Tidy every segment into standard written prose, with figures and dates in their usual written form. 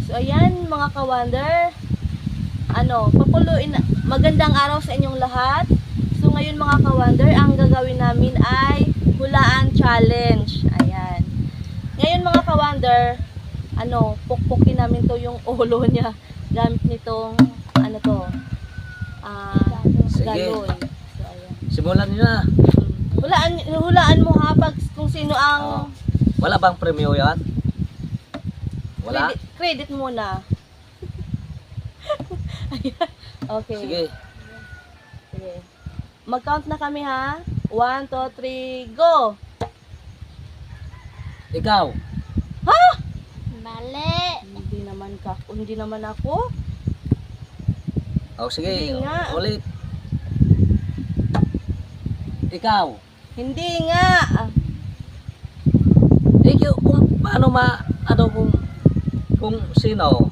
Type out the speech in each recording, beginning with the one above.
So ayan mga ka-wonder, magandang araw sa inyong lahat. So ngayon mga ka-wonder, ang gagawin namin ay hulaan challenge. Ayan. Ngayon mga ka-wonder, pukpukin namin to yung ulo niya gamit nitong Sige. galon. So ayan. Simulan nyo na. Hulaan mo ha pag kung sino ang Wala bang premyo yan? Wala? credit muna. Ayan. Okay. Sige. Sige. Mag-count na kami ha. 1, 2, 3, go! Ikaw. Ha? Mali. Hindi naman ako. Oh, sige. Hindi nga. Ulit. Ikaw. Hindi nga. Ikaw, paano kung sino?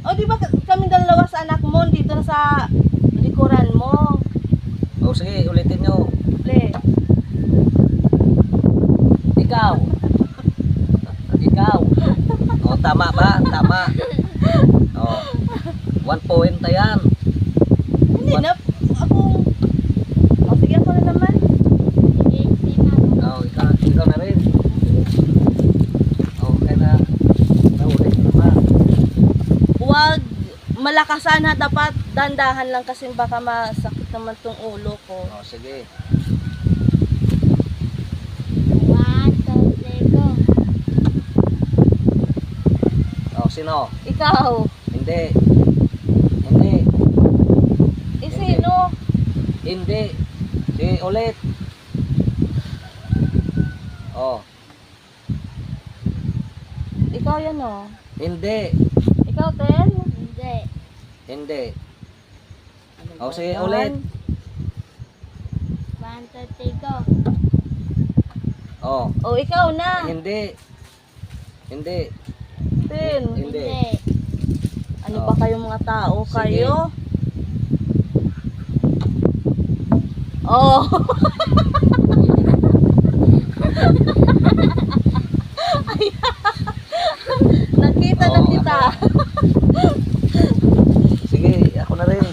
O di ba kami dalawa sa anak mo dito na sa likuran mo? Oh, sige, ulitin nyo. Le. Ikaw. Ikaw. Oh, tama ba? Tama. Oh. 1 point na yan. Hindi na ako. O sige ako na naman. Hindi na. Oh, ikaw na rin. Okay na. Naulit na naman. Huwag malakasan ha, dapat dandahan lang kasi baka masakit naman tong ulo ko. Oh, sige. 1, 2, 3, go. Oh, sino? Ikaw. Hindi. Hindi. Sino? Hindi. Sige, ulit. Oh, Ikaw yan o. hindi. Ikaw, Ten? Hindi. Hindi. Ano Oh, ba sige, yan? ulit. 1, 2, 3, go. Oh, O ikaw na. hindi. Hindi. Ten. Hindi. Ano Oh. ba kayong mga tao Sige. kayo? Oh. Nakita na Oh, kita. Sige, ako na rin.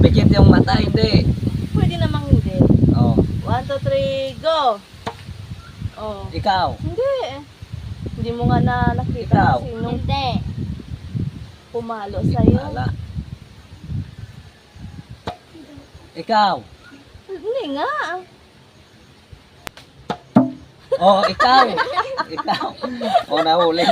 Pikit yung mata, hindi. Pwede namang hindi. Oh, 1, 2, 3, go. Oh. ikaw. Hindi. Hindi mo nga na nakita Ikaw. kung sinong Hindi. pumalo sa'yo. Ala. Ikaw. Hindi nga. Oh, ikaw. Ikaw. Oh, nahuli.